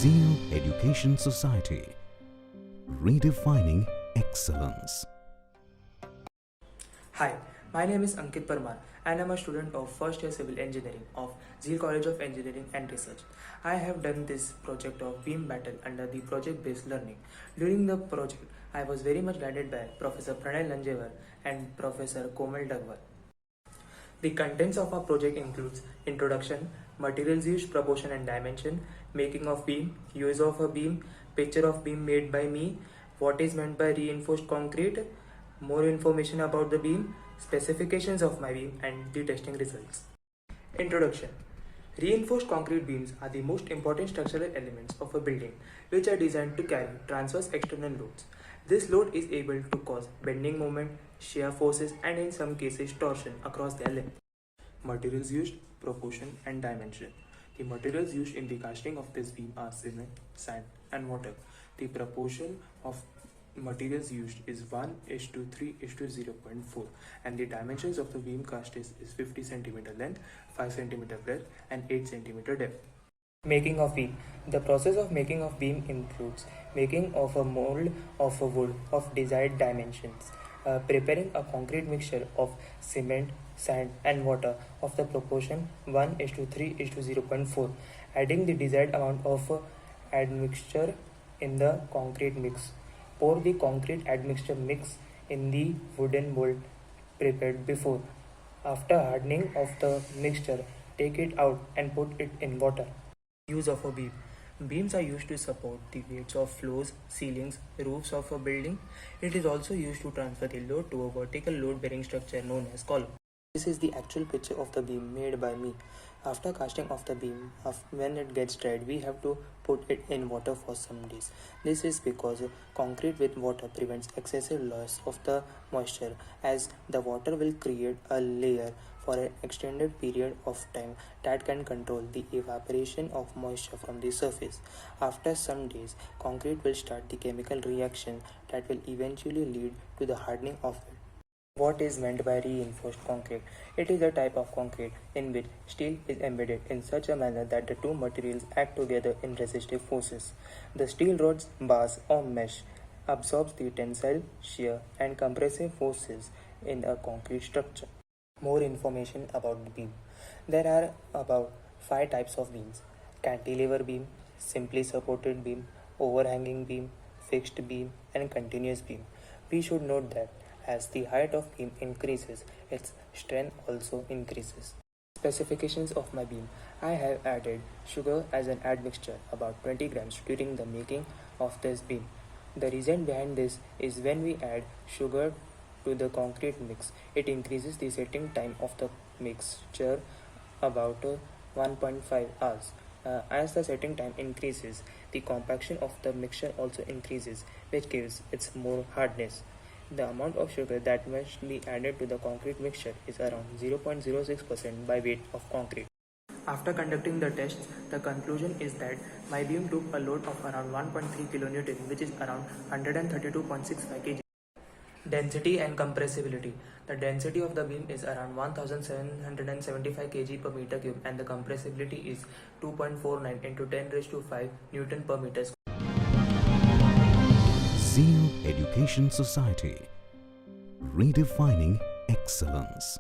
Zeal Education Society, redefining excellence. Hi, my name is Ankit Parmar and I am a student of first year civil engineering of Zeal College of Engineering and Research. I have done this project of beam battle under the project based learning. During the project, I was very much guided by Professor Pranay Lanjevar and Professor Komal Dagwal. The contents of our project includes introduction, materials used, proportion and dimension, making of beam, use of a beam, picture of beam made by me, what is meant by reinforced concrete, more information about the beam, specifications of my beam and the testing results. Introduction. Reinforced concrete beams are the most important structural elements of a building which are designed to carry transverse external loads. This load is able to cause bending moment, shear forces and in some cases torsion across their length. Materials used, proportion and dimension. The materials used in the casting of this beam are cement, sand and water. The proportion of materials used is 1:3:0.4 and the dimensions of the beam cast is 50 cm length, 5 cm breadth and 8 cm depth. Making of beam. The process of making of beam includes making of a mold of a wood of desired dimensions, preparing a concrete mixture of cement, sand and water of the proportion 1:3:0.4, adding the desired amount of admixture in the concrete mix. Pour the concrete admixture mix in the wooden mold prepared before. After hardening of the mixture, take it out and put it in water. Use of a beam. Beams are used to support the weights of floors, ceilings, roofs of a building. It is also used to transfer the load to a vertical load-bearing structure known as column. This is the actual picture of the beam made by me. After casting of the beam, when it gets dried, we have to put it in water for some days. This is because concrete with water prevents excessive loss of the moisture, as the water will create a layer for an extended period of time that can control the evaporation of moisture from the surface. After some days, concrete will start the chemical reaction that will eventually lead to the hardening of it. What is meant by reinforced concrete? It is a type of concrete in which steel is embedded in such a manner that the two materials act together in resistive forces. The steel rods, bars or mesh absorbs the tensile, shear and compressive forces in a concrete structure. More information about the beam. There are about 5 types of beams: cantilever beam, simply supported beam, overhanging beam, fixed beam and continuous beam. We should note that as the height of beam increases, its strength also increases. Specifications of my beam. I have added sugar as an admixture, about 20 grams, during the making of this beam. The reason behind this is when we add sugar to the concrete mix, it increases the setting time of the mixture about 1.5 hours. As the setting time increases, the compaction of the mixture also increases, which gives it more hardness. The amount of sugar that must be added to the concrete mixture is around 0.06% by weight of concrete. After conducting the tests, the conclusion is that my beam took a load of around 1.3 kN, which is around 132.65 kg. Density and compressibility. The density of the beam is around 1775 kg per meter cube and the compressibility is 2.49 into 10⁵ Newton per meter square. Zeal Education Society, redefining excellence.